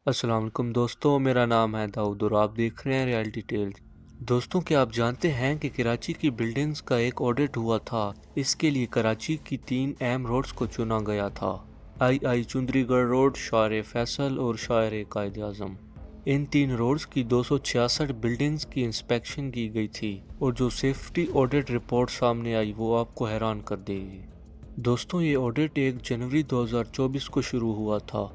السلام علیکم دوستوں، میرا نام ہے داؤد اور آپ دیکھ رہے ہیں ریئلٹی ٹیلز۔ دوستوں، کیا آپ جانتے ہیں کہ کراچی کی بلڈنگز کا ایک آڈٹ ہوا تھا؟ اس کے لیے کراچی کی 3 اہم روڈز کو چنا گیا تھا: آئی چندری گڑھ روڈ، شارع فیصل اور شارع قائد اعظم۔ ان 3 روڈز کی 266 بلڈنگز کی انسپیکشن کی گئی تھی اور جو سیفٹی آڈٹ رپورٹ سامنے آئی وہ آپ کو حیران کر دے گی۔ دوستوں، یہ آڈٹ 1 جنوری 2024 کو شروع ہوا تھا۔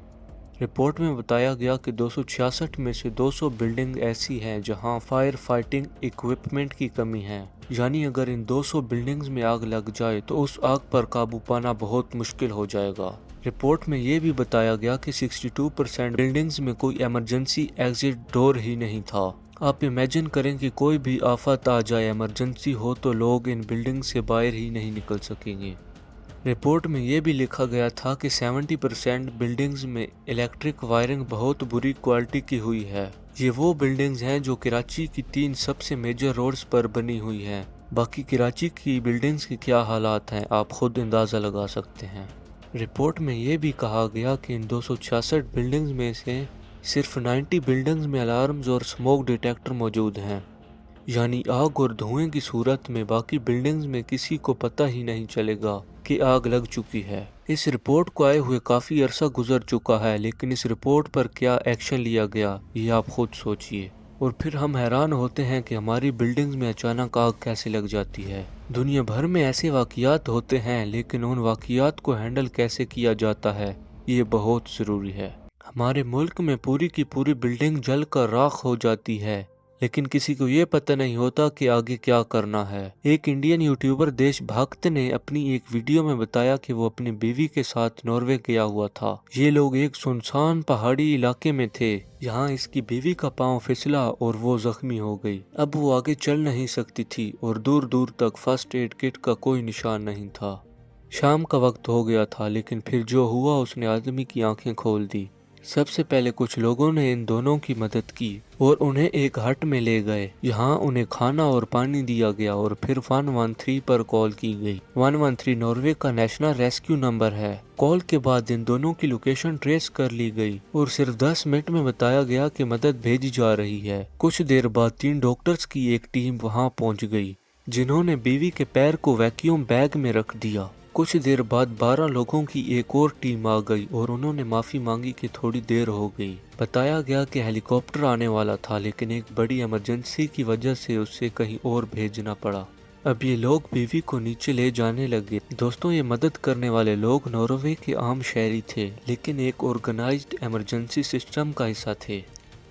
رپورٹ میں بتایا گیا کہ 266 میں سے 200 بلڈنگ ایسی ہیں جہاں فائر فائٹنگ ایکوپمنٹ کی کمی ہے، یعنی اگر ان 200 بلڈنگز میں آگ لگ جائے تو اس آگ پر قابو پانا بہت مشکل ہو جائے گا۔ رپورٹ میں یہ بھی بتایا گیا کہ 62% بلڈنگز میں کوئی ایمرجنسی ایگزٹ ڈور ہی نہیں تھا۔ آپ امیجن کریں کہ کوئی بھی آفت آ جائے، ایمرجنسی ہو، تو لوگ ان بلڈنگ سے باہر ہی نہیں نکل سکیں گے۔ رپورٹ میں یہ بھی لکھا گیا تھا کہ 70% بلڈنگز میں الیکٹرک وائرنگ بہت بری کوالٹی کی ہوئی ہے۔ یہ وہ بلڈنگز ہیں جو کراچی کی 3 سب سے میجر روڈز پر بنی ہوئی ہیں۔ باقی کراچی کی بلڈنگز کے کیا حالات ہیں آپ خود اندازہ لگا سکتے ہیں۔ رپورٹ میں یہ بھی کہا گیا کہ ان 266 بلڈنگز میں سے صرف 90 بلڈنگز میں الارمز اور سموک ڈیٹیکٹر موجود ہیں، یعنی آگ اور دھوئیں کی صورت میں باقی بلڈنگز میں کسی کو پتہ ہی نہیں چلے گا کہ آگ لگ چکی ہے۔ اس رپورٹ کو آئے ہوئے کافی عرصہ گزر چکا ہے، لیکن اس رپورٹ پر کیا ایکشن لیا گیا یہ آپ خود سوچئے۔ اور پھر ہم حیران ہوتے ہیں کہ ہماری بلڈنگز میں اچانک آگ کیسے لگ جاتی ہے۔ دنیا بھر میں ایسے واقعات ہوتے ہیں، لیکن ان واقعات کو ہینڈل کیسے کیا جاتا ہے یہ بہت ضروری ہے۔ ہمارے ملک میں پوری کی پوری بلڈنگ جل کر راکھ ہو جاتی ہے، لیکن کسی کو یہ پتہ نہیں ہوتا کہ آگے کیا کرنا ہے۔ ایک انڈین یوٹیوبر دیش بھکت نے اپنی ایک ویڈیو میں بتایا کہ وہ اپنی بیوی کے ساتھ ناروے گیا ہوا تھا۔ یہ لوگ ایک سنسان پہاڑی علاقے میں تھے۔ یہاں اس کی بیوی کا پاؤں پھسلا اور وہ زخمی ہو گئی۔ اب وہ آگے چل نہیں سکتی تھی اور دور دور تک فرسٹ ایڈ کٹ کا کوئی نشان نہیں تھا۔ شام کا وقت ہو گیا تھا، لیکن پھر جو ہوا اس نے آدمی کی آنکھیں کھول دی۔ سب سے پہلے کچھ لوگوں نے ان دونوں کی مدد کی اور انہیں ایک ہٹ میں لے گئے۔ یہاں انہیں کھانا اور پانی دیا گیا اور پھر 113 پر کال کی گئی۔ 113 ناروے کا نیشنل ریسکیو نمبر ہے۔ کال کے بعد ان دونوں کی لوکیشن ٹریس کر لی گئی اور صرف 10 منٹ میں بتایا گیا کہ مدد بھیجی جا رہی ہے۔ کچھ دیر بعد 3 ڈاکٹرز کی ایک ٹیم وہاں پہنچ گئی، جنہوں نے بیوی کے پیر کو ویکیوم بیگ میں رکھ دیا۔ کچھ دیر بعد 12 لوگوں کی ایک اور ٹیم آ گئی اور انہوں نے معافی مانگی کہ تھوڑی دیر ہو گئی۔ بتایا گیا کہ ہیلی کاپٹر آنے والا تھا، لیکن ایک بڑی ایمرجنسی کی وجہ سے اسے کہیں اور بھیجنا پڑا۔ اب یہ لوگ بیوی کو نیچے لے جانے لگے۔ دوستوں، یہ مدد کرنے والے لوگ ناروے کے عام شہری تھے، لیکن ایک آرگنائزڈ ایمرجنسی سسٹم کا حصہ تھے۔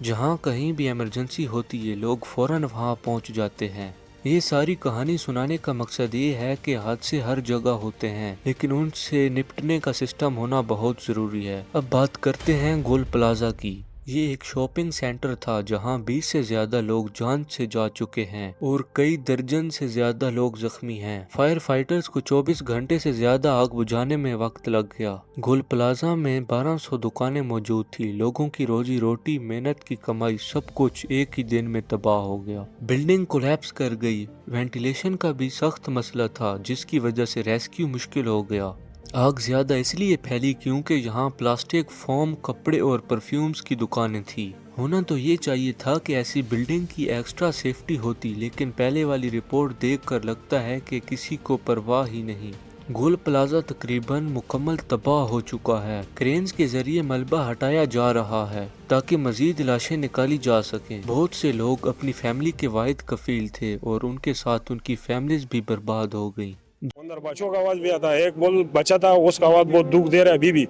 جہاں کہیں بھی ایمرجنسی ہوتی ہے لوگ فوراً وہاں پہنچ جاتے ہیں۔ یہ ساری کہانی سنانے کا مقصد یہ ہے کہ حادثے ہر جگہ ہوتے ہیں، لیکن ان سے نپٹنے کا سسٹم ہونا بہت ضروری ہے۔ اب بات کرتے ہیں گول پلازا کی۔ یہ ایک شاپنگ سینٹر تھا جہاں 20 سے زیادہ لوگ جان سے جا چکے ہیں اور کئی درجن سے زیادہ لوگ زخمی ہیں۔ فائر فائٹرز کو 24 گھنٹے سے زیادہ آگ بجھانے میں وقت لگ گیا۔ گول پلازا میں 1200 دکانیں موجود تھی۔ لوگوں کی روزی روٹی، محنت کی کمائی، سب کچھ ایک ہی دن میں تباہ ہو گیا۔ بلڈنگ کولیپس کر گئی۔ وینٹیلیشن کا بھی سخت مسئلہ تھا، جس کی وجہ سے ریسکیو مشکل ہو گیا۔ آگ زیادہ اس لیے پھیلی کیونکہ یہاں پلاسٹک، فوم، کپڑے اور پرفیومز کی دکانیں تھیں۔ ہونا تو یہ چاہیے تھا کہ ایسی بلڈنگ کی ایکسٹرا سیفٹی ہوتی، لیکن پہلے والی رپورٹ دیکھ کر لگتا ہے کہ کسی کو پرواہ ہی نہیں۔ گول پلازا تقریباً مکمل تباہ ہو چکا ہے۔ کرینز کے ذریعے ملبہ ہٹایا جا رہا ہے تاکہ مزید لاشیں نکالی جا سکیں۔ بہت سے لوگ اپنی فیملی کے واحد کفیل تھے اور ان کے ساتھ ان کی فیملیز بھی برباد ہو گئیں۔ اندر بچوں کا آواز بھی آتا ہے، ایک بچہ تھا اس کا آواز بہت دکھ دے رہا ہے ابھی بھی۔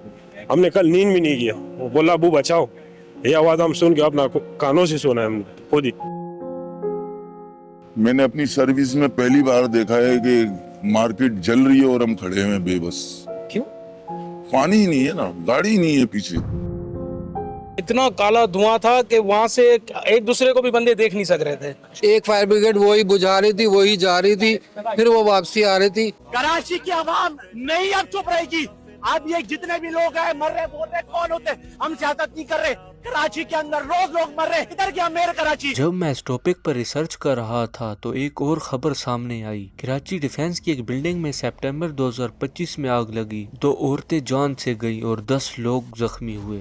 ہم نے کل نیند بھی نہیں کیا، وہ بولا ابو بچاؤ، یہ آواز ہم سن کے اپنا کانوں سے سنا ہے ہم نے خود ہی۔ میں نے اپنی سروس میں پہلی بار دیکھا ہے کہ مارکیٹ جل رہی ہے اور ہم کھڑے ہیں بے بس۔ کیوں؟ پانی ہی نہیں ہے نا، گاڑی نہیں ہے پیچھے۔ اتنا کالا دھواں تھا کہ وہاں سے ایک دوسرے کو بھی بندے دیکھ نہیں سک رہے تھے۔ ایک فائر بریگیڈ وہی بجھا رہی تھی، وہی جا رہی تھی، پھر وہ واپسی آ رہی تھی۔ کراچی کی عوام نہیں اب چپ رہے گی۔ اب یہ جتنے بھی لوگ ہیں مر رہے، بول رہے کون ہوتے، ہم سیاست نہیں کر رہے۔ کراچی کے اندر روز لوگ مر رہے، ادھر گیا میر کراچی۔ جب میں اس ٹاپک پر ریسرچ کر رہا تھا تو ایک اور خبر سامنے آئی۔ کراچی ڈیفنس کی ایک بلڈنگ میں سپٹمبر 2025 میں آگ لگی، 2 عورتیں جان سے گئی اور 10 لوگ زخمی ہوئے۔